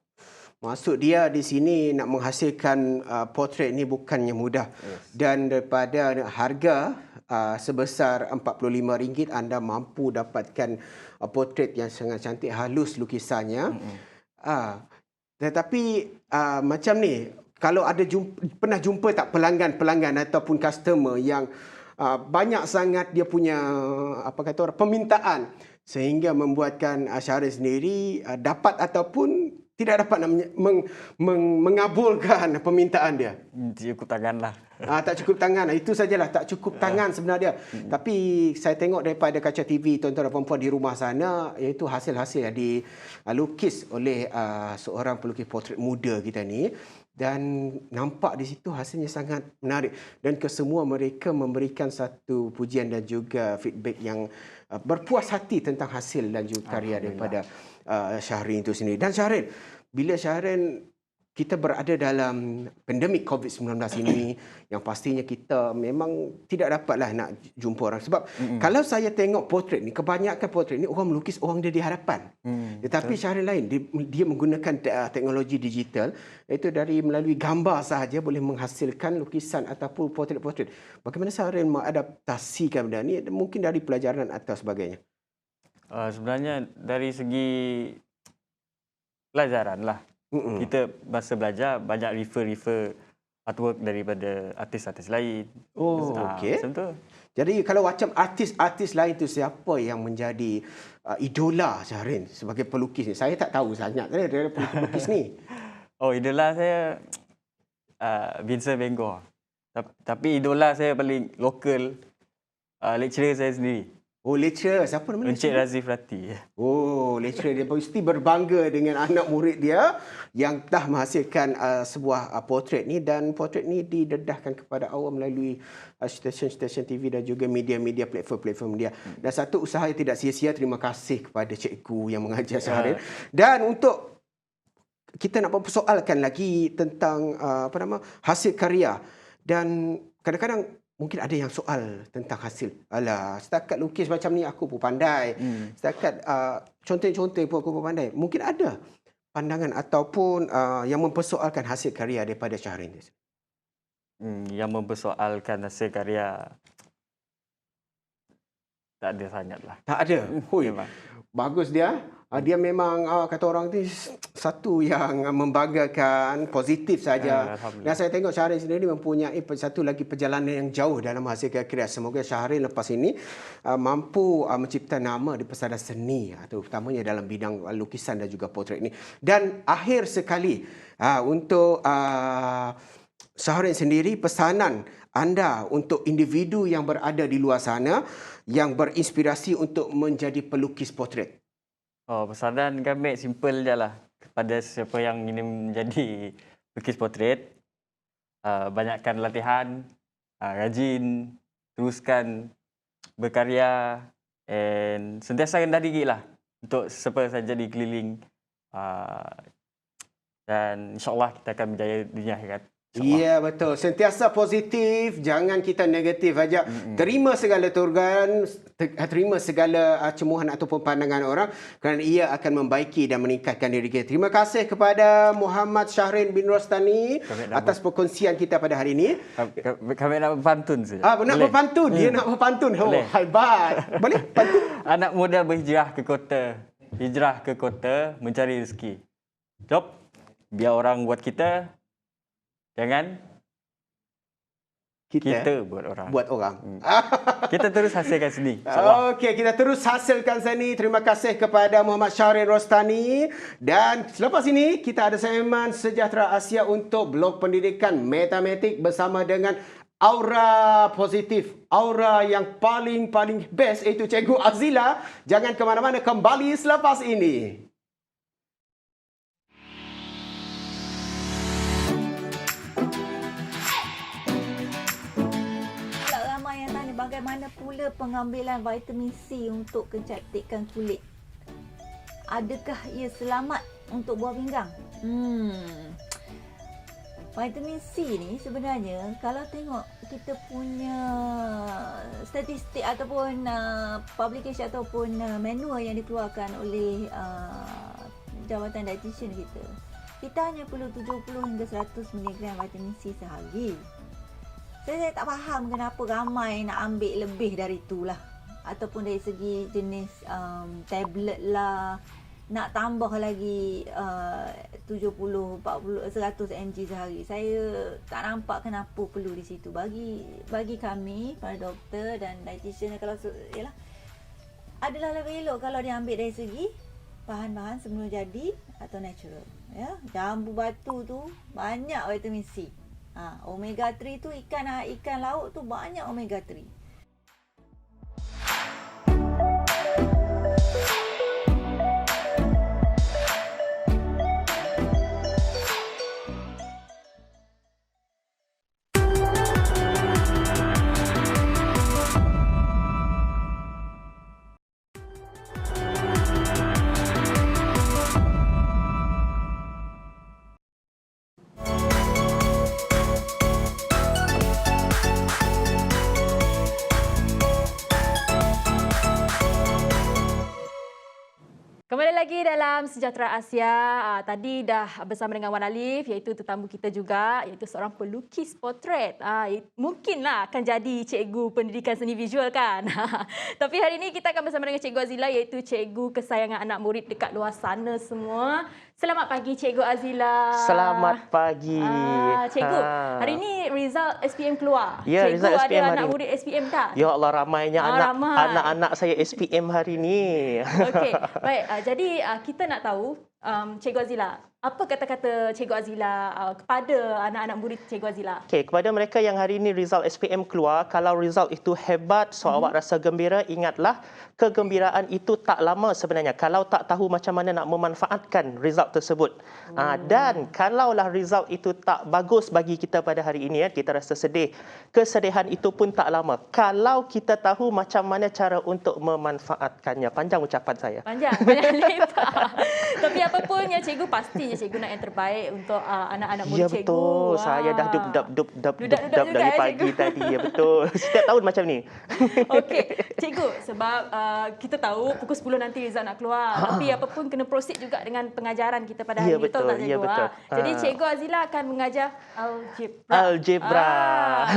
[SPEAKER 1] Maksud dia di sini nak menghasilkan portrait ni bukannya mudah. Dan daripada harga sebesar RM45 anda mampu dapatkan portrait yang sangat cantik, halus lukisannya. Tetapi macam ni, kalau ada pernah jumpa tak pelanggan ataupun customer yang banyak sangat dia punya permintaan sehingga membuatkan Syahrin sendiri dapat ataupun tidak dapat mengabulkan permintaan dia.
[SPEAKER 8] Cukup tangan lah.
[SPEAKER 1] Tak cukup tangan. Itu sajalah, tak cukup tangan sebenarnya. Tapi saya tengok daripada kaca TV tuan-tuan dan puan-puan di rumah sana, iaitu hasil-hasil yang dilukis oleh seorang pelukis portrait muda kita ni. Dan nampak di situ hasilnya sangat menarik. Dan kesemua mereka memberikan satu pujian dan juga feedback yang berpuas hati tentang hasil dan juga karya daripada Syahrin itu sendiri. Dan Syahrin, bila Syahrin kita berada dalam pandemik COVID-19 ini, yang pastinya kita memang tidak dapatlah nak jumpa orang. Sebab kalau saya tengok portrait ni, kebanyakan portrait ni orang melukis orang dia di hadapan. Tetapi Syahrin lain, dia menggunakan teknologi digital, iaitu melalui gambar sahaja boleh menghasilkan lukisan ataupun portrait-portrait. Bagaimana Syahrin mengadaptasikan benda ni? Mungkin dari pelajaran atau sebagainya.
[SPEAKER 8] Sebenarnya dari segi pelajaran lah. Kita masa belajar banyak refer artwork daripada artis-artis lain.
[SPEAKER 1] Okey.
[SPEAKER 8] Macam tu.
[SPEAKER 1] Jadi kalau macam artis-artis lain tu, siapa yang menjadi idola Syahrin sebagai pelukis ni? Saya tak tahu sangat dari pelukis ni.
[SPEAKER 8] Idola saya Vincent Van Gogh. Tapi idola saya paling lokal lecturer saya sendiri.
[SPEAKER 1] Lecturer. Siapa nama
[SPEAKER 8] Encik Razif Rati.
[SPEAKER 1] Lecturer. Dia mesti berbangga dengan anak murid dia yang dah menghasilkan sebuah portrait ni, dan portrait ni didedahkan kepada awam melalui stesen-stesen TV dan juga media-media platform dia. Dan satu usaha yang tidak sia-sia. Terima kasih kepada cikgu yang mengajar Syahrin. Dan untuk kita nak mempersoalkan lagi tentang hasil karya, dan kadang-kadang mungkin ada yang soal tentang hasil. Alah, setakat lukis macam ni aku pun pandai. Setakat contoh-contoh pun aku pun pandai. Mungkin ada pandangan ataupun yang mempersoalkan hasil karya daripada Syahrin.
[SPEAKER 8] Yang mempersoalkan hasil karya tak ada sangat lah.
[SPEAKER 1] Tak ada? Bagus dia. Dia memang kata orang ni satu yang membanggakan, positif saja. Dan saya tengok Syahrin sendiri mempunyai satu lagi perjalanan yang jauh dalam menghasilkan karya. Semoga Syahrin lepas ini mampu mencipta nama di pesada seni, terutamanya dalam bidang lukisan dan juga portrait ini. Dan akhir sekali untuk Syahrin sendiri, pesanan anda untuk individu yang berada di luar sana yang berinspirasi untuk menjadi pelukis portrait.
[SPEAKER 8] Pesanan kami simple je lah. Kepada siapa yang ingin menjadi pelukis portrait, banyakkan latihan, rajin, teruskan berkarya, dan sentiasa rendah diri lah untuk siapa saja di keliling. Dan insyaAllah kita akan berjaya dunia akhirat.
[SPEAKER 1] Ya, betul. Sentiasa positif, jangan kita negatif aja. Terima segala teguran, terima segala cemuhan ataupun pandangan orang, kerana ia akan membaiki dan meningkatkan diri kita. Terima kasih kepada Muhammad Syahrin bin Rostani atas perkongsian kita pada hari ini.
[SPEAKER 8] Kami nak berpantun saja.
[SPEAKER 1] Nak berpantun? Dia nak berpantun. Hebat. Boleh pantun?
[SPEAKER 8] Anak muda berhijrah ke kota. Hijrah ke kota mencari rezeki. Jom, biar orang buat kita, jangan kita buat orang. Kita terus hasilkan seni.
[SPEAKER 1] Okey, kita terus hasilkan seni. Terima kasih kepada Muhammad Syahrin Rostani. Dan selepas ini kita ada segmen Sejahtera Asia untuk blog pendidikan matematik bersama dengan aura positif, aura yang paling best, iaitu Cikgu Azila. Jangan ke mana-mana, kembali selepas ini.
[SPEAKER 10] Bagaimana pula pengambilan vitamin C untuk kecantikan kulit? Adakah ia selamat untuk buah pinggang? Vitamin C ni sebenarnya kalau tengok kita punya statistik ataupun publication ataupun manual yang dikeluarkan oleh jabatan dietitian kita hanya perlu 70 hingga 100 mg vitamin C sehari. Saya tak faham kenapa ramai nak ambil lebih dari itulah. Ataupun dari segi jenis tablet lah, nak tambah lagi 70, 40, 100 mg sehari. Saya tak nampak kenapa perlu di situ. Bagi kami, para doktor dan dietitian, kalau yalah, adalah lebih elok kalau dia ambil dari segi bahan-bahan semula jadi atau natural. Ya, jambu batu tu banyak vitamin C. Omega 3 tu ikan laut tu banyak omega 3.
[SPEAKER 2] Kembali lagi dalam Sejahtera Asia. Tadi dah bersama dengan Wan Alif, iaitu tetamu kita juga, iaitu seorang pelukis potret. Mungkinlah akan jadi cikgu pendidikan seni visual kan. Tapi hari ini kita akan bersama dengan Cikgu Azila, iaitu cikgu kesayangan anak murid dekat luar sana semua. Selamat pagi Cikgu Azila.
[SPEAKER 11] Selamat pagi.
[SPEAKER 2] Cikgu, hari ini result SPM keluar.
[SPEAKER 11] Ya,
[SPEAKER 2] Cikgu
[SPEAKER 11] result SPM
[SPEAKER 2] ada
[SPEAKER 11] hari
[SPEAKER 2] anak
[SPEAKER 11] ini.
[SPEAKER 2] murid SPM tak?
[SPEAKER 11] Ya Allah, ramainya
[SPEAKER 2] ramai.
[SPEAKER 11] anak-anak saya SPM hari ini.
[SPEAKER 2] Okey, baik. Jadi kita nak tahu, Cikgu Azila, apa kata-kata Cikgu Azila kepada anak-anak murid Cikgu Azila?
[SPEAKER 11] Okey, kepada mereka yang hari ini result SPM keluar, kalau result itu hebat, so awak rasa gembira, ingatlah kegembiraan itu tak lama sebenarnya kalau tak tahu macam mana nak memanfaatkan result tersebut. Dan kalaulah result itu tak bagus bagi kita pada hari ini, kita rasa sedih. Kesedihan itu pun tak lama kalau kita tahu macam mana cara untuk memanfaatkannya. Panjang ucapan saya.
[SPEAKER 2] Panjang lebar. Tapi apapun ya cikgu, pastinya cikgu nak yang terbaik untuk anak-anak murid cikgu.
[SPEAKER 11] Ya betul. Saya dah dub dari pagi tadi. Ya betul. Setiap tahun macam ni.
[SPEAKER 2] Okey, cikgu, sebab kita tahu pukul 10 nanti result nak keluar. Tapi apapun kena proceed juga dengan pengajaran kita pada hari ini. Betul tak cikgu?
[SPEAKER 11] Betul.
[SPEAKER 2] Jadi cikgu Azila akan mengajar algebra.
[SPEAKER 11] Algebra.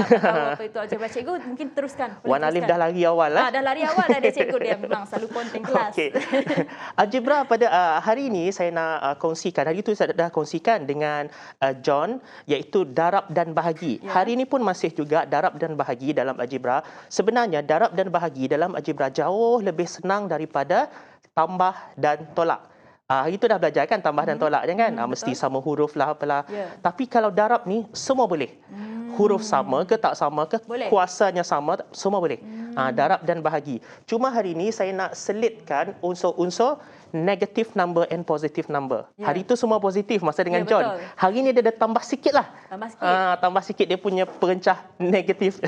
[SPEAKER 2] Tak tahu apa itu algebra. Cikgu mungkin teruskan.
[SPEAKER 11] Wan Alif dah lari awal.
[SPEAKER 2] Dah lari awal dah dia cikgu. Dia memang selalu konten kelas.
[SPEAKER 11] Okey. Algebra pada hari ini saya nak kongsikan. Hari itu saya dah kongsikan dengan John, iaitu darab dan bahagi. Ya. Hari ini pun masih juga darab dan bahagi dalam algebra. Sebenarnya darab dan bahagi dalam algebra jauh lebih senang daripada tambah dan tolak. Hari itu dah belajar kan tambah dan tolak kan? Mesti sama huruf lah apalah. Yeah. Tapi kalau darab ni semua boleh. Huruf sama ke tak sama ke, boleh. Kuasanya sama, semua boleh. Darab dan bahagi. Cuma hari ini saya nak selitkan unsur-unsur negative number and positive number. Yeah. Hari itu semua positif masa dengan John.
[SPEAKER 2] Betul.
[SPEAKER 11] Hari ini dia dah tambah sikit lah.
[SPEAKER 2] Tambah sikit.
[SPEAKER 11] Tambah sikit dia punya perencah negatif.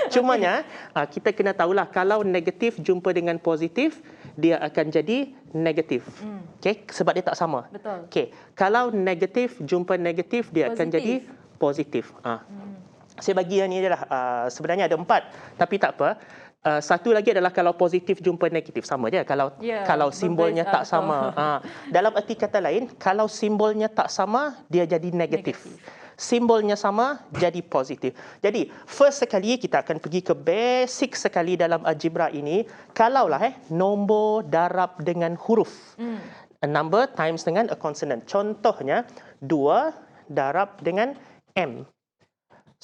[SPEAKER 11] Cumanya kita kena tahulah kalau negatif jumpa dengan positif, dia akan jadi negatif. Okay? Sebab dia tak sama.
[SPEAKER 2] Betul.
[SPEAKER 11] Okay. Kalau negatif jumpa negatif, dia akan jadi positif. Saya bagi yang ni je lah. Sebenarnya ada 4. Tapi tak apa. Satu lagi adalah kalau positif jumpa negatif. Sama je. Kalau simbolnya tak sama. Dalam erti kata lain, kalau simbolnya tak sama, dia jadi negatif. Simbolnya sama, jadi positif. Jadi, first sekali kita akan pergi ke basic sekali dalam algebra ini. Kalaulah nombor darab dengan huruf. A number times dengan a consonant. Contohnya, 2 darab dengan M.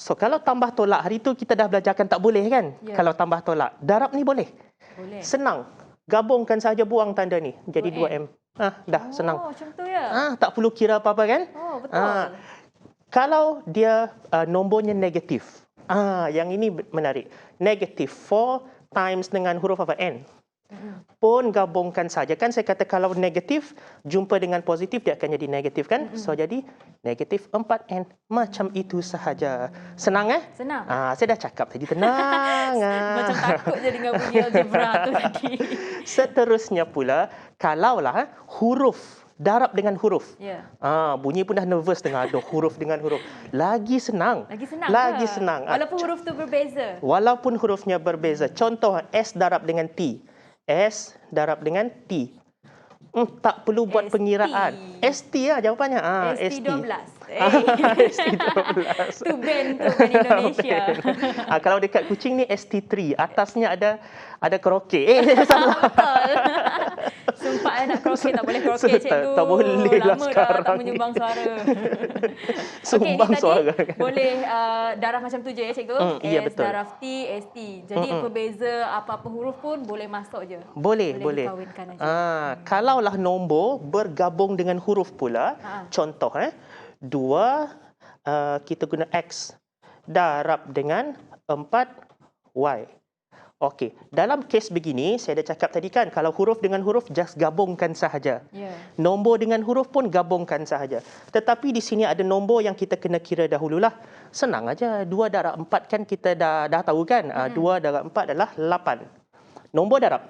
[SPEAKER 11] So, kalau tambah tolak, hari tu kita dah belajarkan tak boleh kan? Yeah. Kalau tambah tolak. Darab ni boleh. Senang. Gabungkan saja, buang tanda ni. Jadi 2M. Dah, senang.
[SPEAKER 2] Macam tu ya?
[SPEAKER 11] Tak perlu kira apa-apa kan?
[SPEAKER 2] Betul.
[SPEAKER 11] Kalau dia nombornya negatif. Yang ini menarik. Negatif 4 times dengan huruf apa? N. Pun gabungkan saja. Kan saya kata kalau negatif jumpa dengan positif, dia akan jadi negatif kan? So jadi negatif 4N. Macam itu sahaja. Senang
[SPEAKER 2] Senang.
[SPEAKER 11] Saya dah cakap tadi tenang.
[SPEAKER 2] Macam takut je dengan bunyi algebra tu tadi.
[SPEAKER 11] Seterusnya pula, kalaulah huruf darab dengan huruf.
[SPEAKER 2] Yeah.
[SPEAKER 11] Bunyi pun dah nervous dengar huruf dengan huruf. Lagi senang.
[SPEAKER 2] Lagi senang. Walaupun huruf tu berbeza.
[SPEAKER 11] Walaupun hurufnya berbeza. Contoh S darab dengan T. S darab dengan T. Tak perlu buat
[SPEAKER 2] ST.
[SPEAKER 11] pengiraan. ST lah jawapannya.
[SPEAKER 2] ST12.
[SPEAKER 11] ST12.
[SPEAKER 2] Tu band tu band Indonesia.
[SPEAKER 11] Kalau dekat Kuching ni ST3. Atasnya ada karaoke. Salah.
[SPEAKER 2] Betul. Sumpah nak karaoke tak boleh karaoke cikgu.
[SPEAKER 11] Tak boleh lah
[SPEAKER 2] Lama
[SPEAKER 11] sekarang
[SPEAKER 2] dah tak menyumbang suara.
[SPEAKER 11] Sumbang
[SPEAKER 2] Okey,
[SPEAKER 11] suara.
[SPEAKER 2] tadi boleh darah macam tu je ya cikgu?
[SPEAKER 11] Ya,
[SPEAKER 2] S,
[SPEAKER 11] betul.
[SPEAKER 2] darah T, ST. Jadi perbeza apa-apa huruf pun boleh masuk je.
[SPEAKER 11] Boleh.
[SPEAKER 2] Dikawinkan aja.
[SPEAKER 11] Kalaulah nombor bergabung dengan huruf pula, contoh 2 kita guna X darab dengan 4Y. Okey, dalam kes begini saya dah cakap tadi kan, kalau huruf dengan huruf just gabungkan sahaja. Nombor dengan huruf pun gabungkan sahaja. Tetapi di sini ada nombor yang kita kena kira dahululah. Senang aja, 2 darab 4 kan kita dah tahu kan. 2 darab 4 adalah 8. Nombor darab.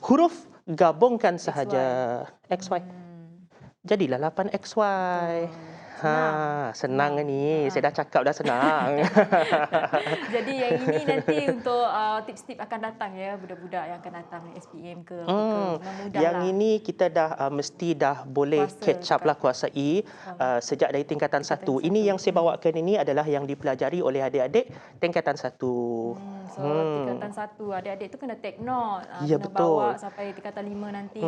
[SPEAKER 11] Huruf gabungkan sahaja. XY. Jadilah 8XY. Senang ni. Saya dah cakap dah senang.
[SPEAKER 2] Jadi yang ini nanti untuk tips-tips akan datang ya, budak-budak yang akan datang SPM ke apa ke.
[SPEAKER 11] Yang ini kita dah mesti dah boleh catch up lah, kuasai sejak dari tingkatan 1. Ini yang saya bawakan ini adalah yang dipelajari oleh adik-adik tingkatan 1.
[SPEAKER 2] So tingkatan 1 adik-adik tu kena take note.
[SPEAKER 11] Ya,
[SPEAKER 2] kena
[SPEAKER 11] betul.
[SPEAKER 2] bawa sampai tingkatan 5 nanti.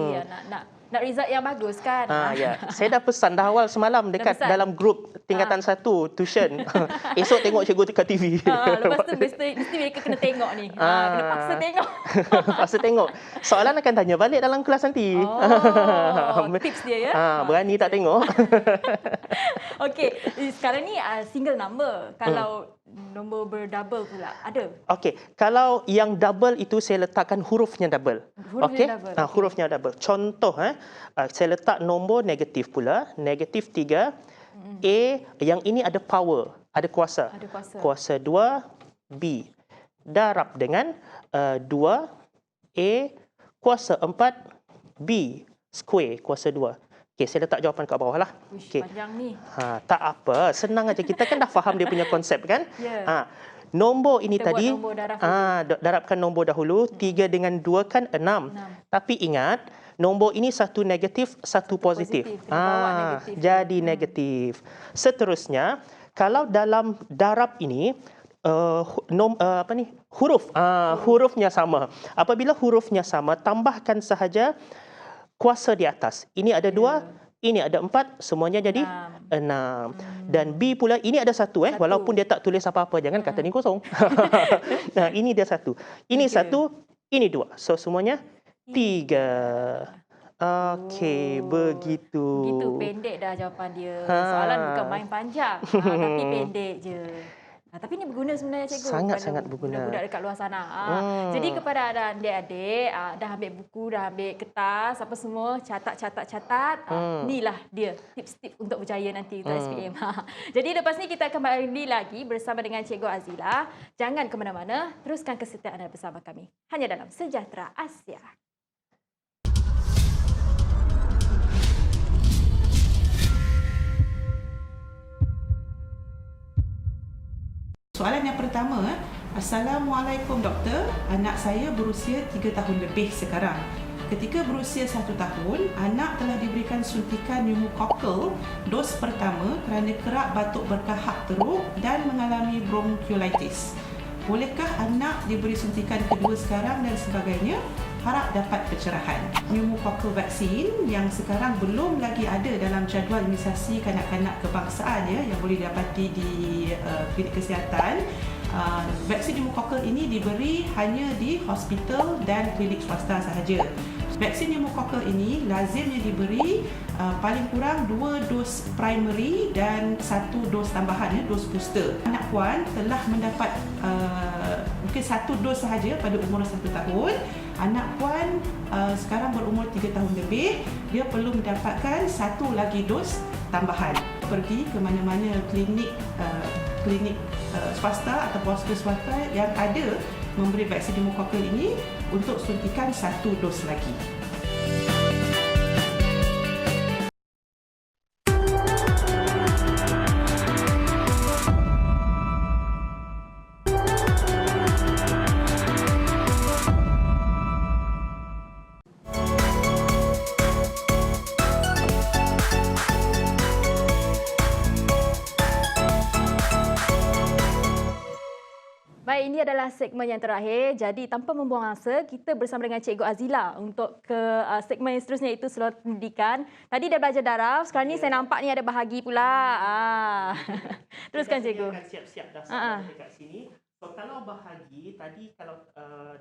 [SPEAKER 2] Nak result yang bagus kan.
[SPEAKER 11] Ya. Saya dah pesan dah awal semalam dekat dalam grup tingkatan 1 tuition. Esok tengok cikgu dekat TV.
[SPEAKER 2] Lepas tu mesti mereka kena tengok ni. Kena paksa tengok.
[SPEAKER 11] Paksa tengok. Soalan akan tanya balik dalam kelas nanti.
[SPEAKER 2] Tips dia ya.
[SPEAKER 11] Berani tak tengok.
[SPEAKER 2] Okey, sekarang ni single number. Kalau nombor berdouble pula ada.
[SPEAKER 11] Okey, kalau yang double itu saya letakkan hurufnya double.
[SPEAKER 2] Hurufnya double.
[SPEAKER 11] Hurufnya double. Contoh saya letak nombor negatif pula, negatif 3. A yang ini ada power, ada kuasa. Kuasa 2 B darab dengan 2 A kuasa 4 B square kuasa 2. Okey, saya letak jawapan kat bawah lah.
[SPEAKER 2] Okey. Panjang ni.
[SPEAKER 11] Tak apa, senang aja. Kita kan dah faham dia punya konsep kan? Nombor ini
[SPEAKER 2] Kita
[SPEAKER 11] tadi
[SPEAKER 2] buat nombor darab
[SPEAKER 11] darabkan nombor dahulu. 3 dengan 2 kan 6. Tapi ingat, nombor ini satu negatif, satu positif.
[SPEAKER 2] Negatif.
[SPEAKER 11] Jadi negatif. Seterusnya, kalau dalam darab ini huruf hurufnya sama. Apabila hurufnya sama, tambahkan sahaja kuasa di atas. Ini ada 2, ini ada 4, semuanya jadi 6. Dan B pula, ini ada 1 walaupun dia tak tulis apa-apa, jangan kata ni kosong. Ini dia 1. Ini 1, ini 2. So semuanya 3. Okey, begitu.
[SPEAKER 2] Begitu pendek dah jawapan dia. Soalan bukan main panjang, tapi pendek je. Tapi ini berguna sebenarnya cikgu.
[SPEAKER 11] Sangat-sangat berguna.
[SPEAKER 2] Budak-budak dekat luar sana. Jadi kepada adik-adik, dah ambil buku, dah ambil kertas, apa semua, catat. Inilah dia tips-tips untuk berjaya nanti untuk SPM. Jadi lepas ni kita akan kembali lagi bersama dengan Cikgu Azila. Jangan ke mana-mana, teruskan kesetiaan anda bersama kami. Hanya dalam Sejahtera Asia.
[SPEAKER 12] Soalan yang pertama, Assalamualaikum doktor, anak saya berusia 3 tahun lebih sekarang. Ketika berusia 1 tahun, anak telah diberikan suntikan pneumococcal dos pertama kerana kerap batuk berkahak teruk dan mengalami bronchiolitis. Bolehkah anak diberi suntikan kedua sekarang dan sebagainya? Harap dapat pencerahan. Pneumococcal vaksin yang sekarang belum lagi ada dalam jadual imunisasi kanak-kanak kebangsaan yang boleh didapati di klinik kesihatan. Vaksin pneumococcal ini diberi hanya di hospital dan klinik swasta sahaja. Vaksin pneumococcal ini lazimnya diberi paling kurang 2 dos primary dan 1 dos tambahan, dos booster. Anak puan telah mendapat mungkin 1 dos sahaja pada umur 1 tahun. Anak puan sekarang berumur 3 tahun lebih, dia perlu mendapatkan 1 lagi dos tambahan. Pergi ke mana-mana klinik swasta atau hospital swasta yang ada memberi vaksin pneumococcal ini untuk suntikan 1 dos lagi.
[SPEAKER 2] ini adalah segmen yang terakhir. Jadi tanpa membuang masa, kita bersama dengan Cikgu Azila untuk ke segmen yang seterusnya, iaitu Seluruh Pendidikan. Tadi dah belajar darab, sekarang ni saya nampak ni ada bahagi pula. Teruskan Cikgu.
[SPEAKER 11] Dia akan siap-siap dah sampai dekat sini. So kalau bahagi tadi, kalau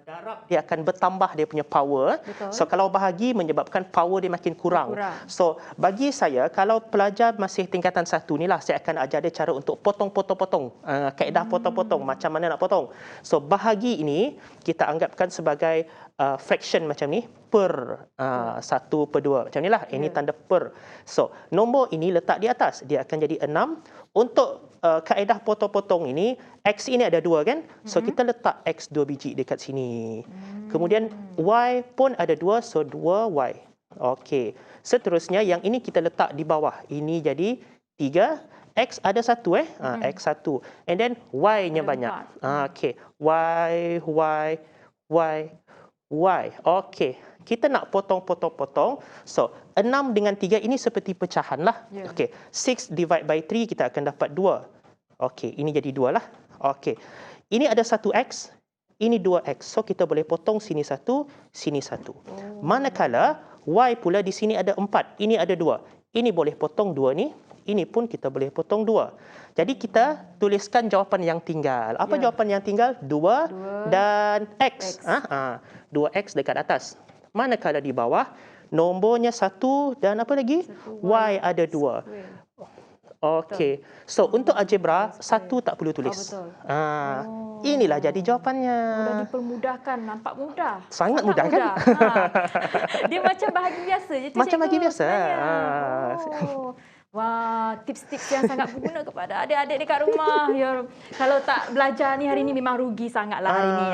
[SPEAKER 11] darab dia akan bertambah dia punya power.
[SPEAKER 2] Betul.
[SPEAKER 11] So kalau bahagi menyebabkan power dia makin kurang. So bagi saya, kalau pelajar masih tingkatan 1 ni lah, saya akan ajar dia cara untuk potong-potong-potong, kaedah potong-potong, macam mana nak potong. So bahagi ini kita anggapkan sebagai fraction macam ni, per 1/2 macam ni lah. Ini tanda per. So nombor ini letak di atas, dia akan jadi 6. Untuk kaedah potong-potong ini, X ini ada 2 kan? So kita letak X 2 biji dekat sini. Kemudian Y pun ada 2, so 2Y. Okey. Seterusnya yang ini kita letak di bawah. Ini jadi 3. X ada 1 X 1. And then Y-nya banyak. Okey. Y. Okey. Kita nak potong. So, 6 dengan 3 ini seperti pecahan lah. Okey. 6 divide by 3 kita akan dapat 2. Okey, ini jadi 2 lah. Okey. Ini ada 1X, ini 2X. So, kita boleh potong sini 1, sini 1. Manakala Y pula di sini ada 4, ini ada 2. Ini boleh potong 2 ni, ini pun kita boleh potong 2. Jadi kita tuliskan jawapan yang tinggal. Apa jawapan yang tinggal? 2 dan X. 2X dekat atas. Manakala di bawah, nombornya 1 dan apa lagi? Y ada 2. Okey. So, untuk algebra, 1 tak perlu tulis. Inilah jadi jawapannya.
[SPEAKER 2] Mudah dipermudahkan, nampak mudah.
[SPEAKER 11] Sangat mudah kan?
[SPEAKER 2] Dia macam bahagi biasa je.
[SPEAKER 11] Macam bahagi biasa.
[SPEAKER 2] Wah, tips-tips yang sangat berguna kepada adik-adik dekat rumah. Ya, kalau tak belajar ni hari ni memang rugi sangatlah hari ni.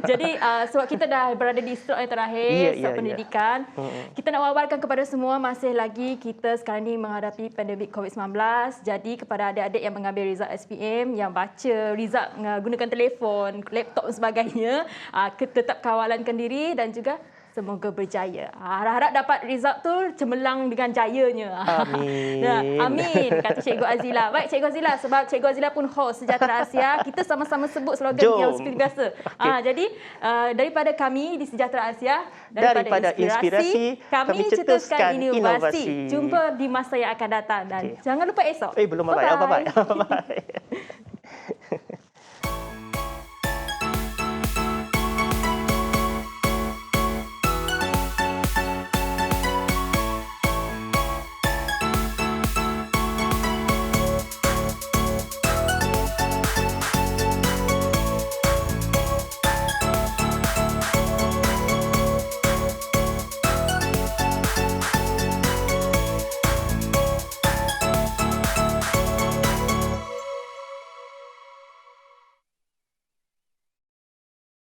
[SPEAKER 2] Jadi sebab kita dah berada di slot yang terakhir, slot pendidikan. Kita nak wawarkan kepada semua, masih lagi kita sekarang ni menghadapi pandemik COVID-19. Jadi kepada adik-adik yang mengambil result SPM, yang baca result gunakan telefon, laptop dan sebagainya, tetap kawalankan diri dan juga semoga berjaya. Harap-harap dapat result tu cemerlang dengan jayanya.
[SPEAKER 11] Amin.
[SPEAKER 2] Amin, kata Cikgu Azila. Baik Cikgu Azila, sebab Cikgu Azila pun host Sejahtera Asia, kita sama-sama sebut slogan yang seperti biasa. Jadi daripada kami di Sejahtera Asia, daripada inspirasi, kami cetuskan inovasi. Jumpa di masa yang akan datang dan jangan lupa esok.
[SPEAKER 11] Belum bye-bye. Bye-bye.